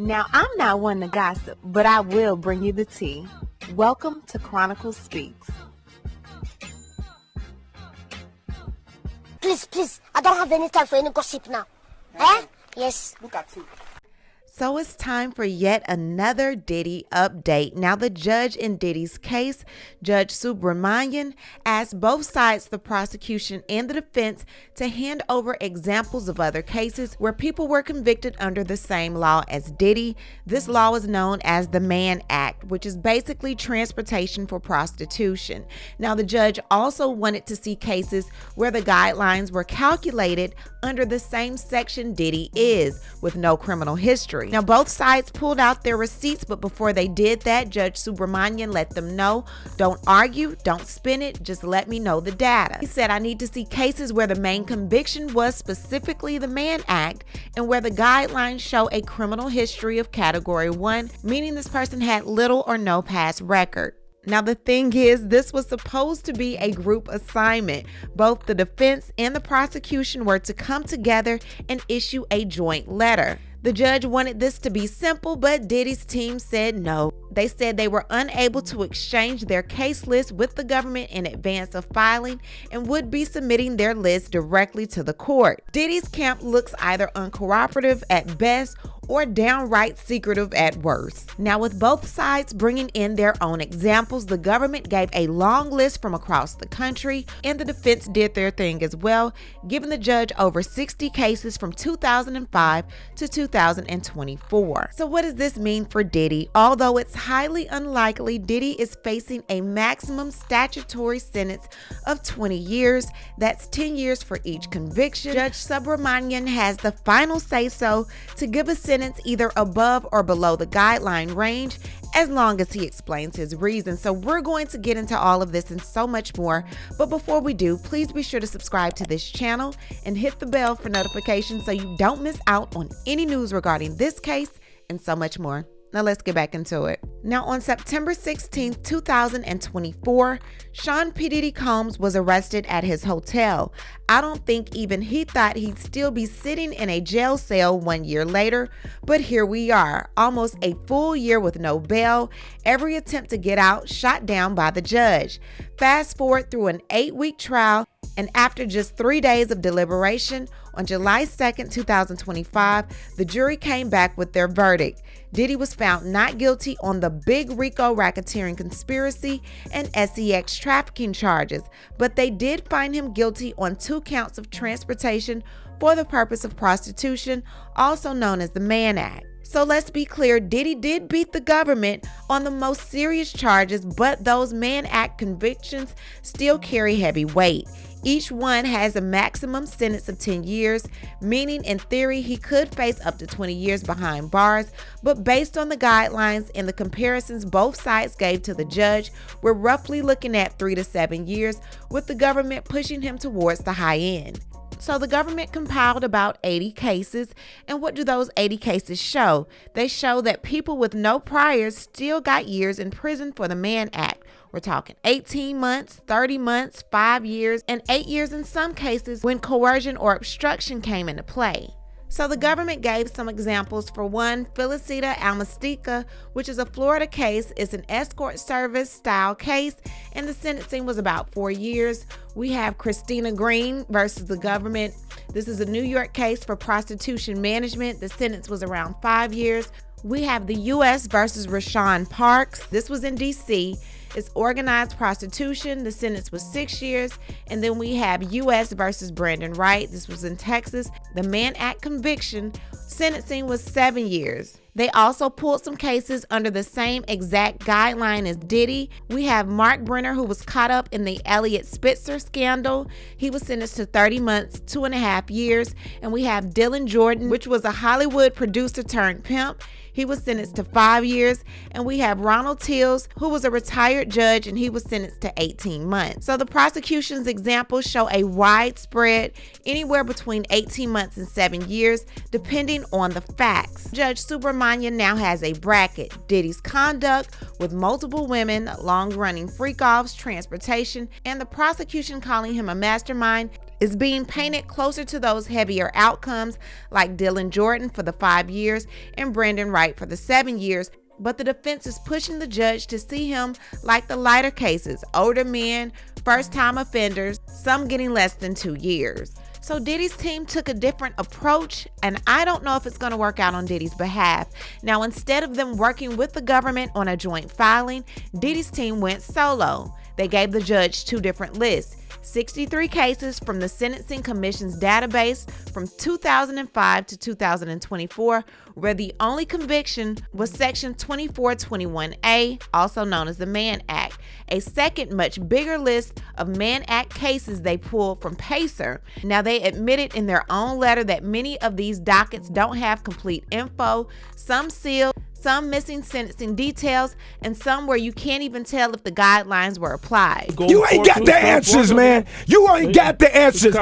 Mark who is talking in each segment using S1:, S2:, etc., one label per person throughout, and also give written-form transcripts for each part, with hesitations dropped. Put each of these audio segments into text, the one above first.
S1: Now, I'm not one to gossip, but I will bring you the tea. Welcome to Chronicle Speaks.
S2: Please, I don't have any time for any gossip now. Eh? Yes.
S3: Look at you.
S4: So it's time for yet another Diddy update. Now, the judge in Diddy's case, Judge Subramanian, asked both sides, the prosecution and the defense, to hand over examples of other cases where people were convicted under the same law as Diddy. This law is known as the Mann Act, which is basically transportation for prostitution. Now, the judge also wanted to see cases where the guidelines were calculated under the same section Diddy is, with no criminal history. Now, both sides pulled out their receipts, but before they did that, Judge Subramanian let them know, don't argue, don't spin it, just let me know the data. He said, I need to see cases where the main conviction was specifically the Mann Act and where the guidelines show a criminal history of category 1, meaning this person had little or no past record. Now, the thing is, this was supposed to be a group assignment. Both the defense and the prosecution were to come together and issue a joint letter. The judge wanted this to be simple, but Diddy's team said no. They said they were unable to exchange their case list with the government in advance of filing and would be submitting their list directly to the court. Diddy's camp looks either uncooperative at best or downright secretive at worst. Now, with both sides bringing in their own examples, the government gave a long list from across the country, and the defense did their thing as well, giving the judge over 60 cases from 2005 to 2024. So what does this mean for Diddy? Although it's highly unlikely, Diddy is facing a maximum statutory sentence of 20 years. That's 10 years for each conviction. Judge Subramanian has the final say-so to give a sentence either above or below the guideline range, as long as he explains his reasons. So we're going to get into all of this and so much more. But before we do, please be sure to subscribe to this channel and hit the bell for notifications so you don't miss out on any news regarding this case and so much more. Now let's get back into it. Now, on September 16, 2024, Sean P. Diddy Combs was arrested at his hotel. I don't think even he thought he'd still be sitting in a jail cell 1 year later, but here we are, almost a full year with no bail, every attempt to get out shot down by the judge. Fast forward through an 8-week trial, and after just 3 days of deliberation, on July 2nd, 2025, the jury came back with their verdict. Diddy was found not guilty on the Big Rico racketeering conspiracy and SEX trafficking charges, but they did find him guilty on 2 counts of transportation for the purpose of prostitution, also known as the Mann Act. So let's be clear, Diddy did beat the government on the most serious charges, but those Mann Act convictions still carry heavy weight. Each one has a maximum sentence of 10 years, meaning in theory he could face up to 20 years behind bars, but based on the guidelines and the comparisons both sides gave to the judge, we're roughly looking at 3 to 7 years, with the government pushing him towards the high end. So the government compiled about 80 cases, and what do those 80 cases show? They show that people with no priors still got years in prison for the Mann Act. We're talking 18 months, 30 months, 5 years, and 8 years in some cases when coercion or obstruction came into play. So the government gave some examples. For one, Felicita Almastica, which is a Florida case, is an escort service style case, and the sentencing was about 4 years. We have Christina Green versus the government. This is a New York case for prostitution management. The sentence was around 5 years. We have the U.S. versus Rashawn Parks. This was in D.C. It's organized prostitution. The sentence was 6 years. And then we have U.S. versus Brandon Wright. This was in Texas. The Mann Act conviction sentencing was 7 years. They also pulled some cases under the same exact guideline as Diddy. We have Mark Brenner, who was caught up in the Elliot Spitzer scandal. He was sentenced to 30 months, 2.5 years. And we have Dylan Jordan, which was a Hollywood producer turned pimp. He was sentenced to 5 years. And we have Ronald Tills, who was a retired judge, and he was sentenced to 18 months. So the prosecution's examples show a wide spread, anywhere between 18 months and 7 years, depending on the facts. Judge Subramanian now has a bracket: Diddy's conduct with multiple women, long-running freak-offs, transportation, and the prosecution calling him a mastermind, is being painted closer to those heavier outcomes like Dylan Jordan for the 5 years and Brandon Wright for the 7 years. But the defense is pushing the judge to see him like the lighter cases, older men, first-time offenders, some getting less than 2 years. So Diddy's team took a different approach, and I don't know if it's going to work out on Diddy's behalf. Now, instead of them working with the government on a joint filing, Diddy's team went solo. They gave the judge 2 different lists. 63 cases from the Sentencing Commission's database from 2005 to 2024, where the only conviction was Section 2421A, also known as the Mann Act. A second, much bigger list of Mann Act cases they pulled from Pacer. Now, they admitted in their own letter that many of these dockets don't have complete info, some sealed, some missing sentencing details, and some where you can't even tell if the guidelines were applied.
S3: You ain't got the answers, man. You ain't got the answers.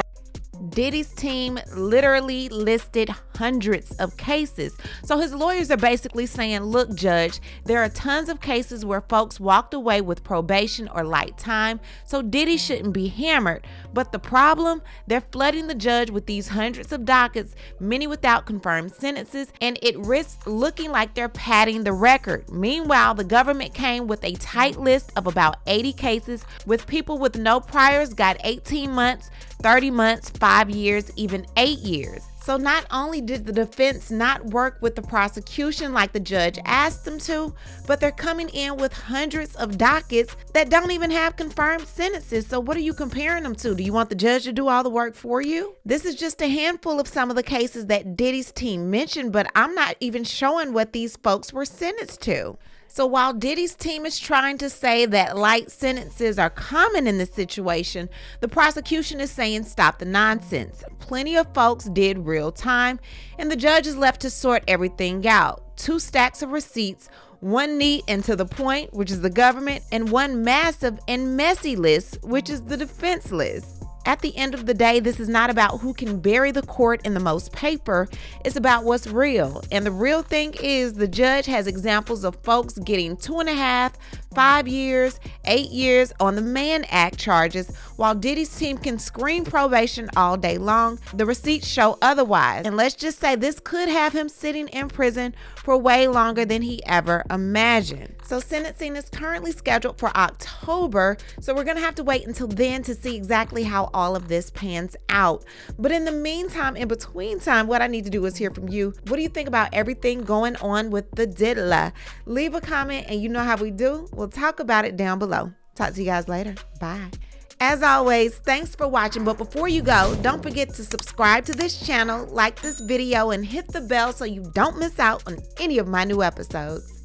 S4: Diddy's team literally listed hundreds of cases. So his lawyers are basically saying, look, judge, there are tons of cases where folks walked away with probation or light time, so Diddy shouldn't be hammered. But the problem, they're flooding the judge with these hundreds of dockets, many without confirmed sentences, and it risks looking like they're padding the record. Meanwhile, the government came with a tight list of about 80 cases, with people with no priors got 18 months, 30 months, 5 years, even 8 years. So not only did the defense not work with the prosecution like the judge asked them to, but they're coming in with hundreds of dockets that don't even have confirmed sentences. So what are you comparing them to? Do you want the judge to do all the work for you? This is just a handful of some of the cases that Diddy's team mentioned, but I'm not even showing what these folks were sentenced to. So while Diddy's team is trying to say that light sentences are common in this situation, the prosecution is saying stop the nonsense. Plenty of folks did real time, and the judge is left to sort everything out. 2 stacks of receipts, 1 neat and to the point, which is the government, and 1 massive and messy list, which is the defense list. At the end of the day, this is not about who can bury the court in the most paper. It's about what's real. And the real thing is the judge has examples of folks getting 2.5, 5 years, 8 years on the Mann Act charges, while Diddy's team can scream probation all day long. The receipts show otherwise. And let's just say this could have him sitting in prison for way longer than he ever imagined. So sentencing is currently scheduled for October, so we're going to have to wait until then to see exactly how all of this pans out. But in the meantime, in between time, what I need to do is hear from you. What do you think about everything going on with the Diddy? Leave a comment, and you know how we do. We'll talk about it down below. Talk to you guys later. Bye. As always, thanks for watching, but before you go, don't forget to subscribe to this channel, like this video, and hit the bell so you don't miss out on any of my new episodes.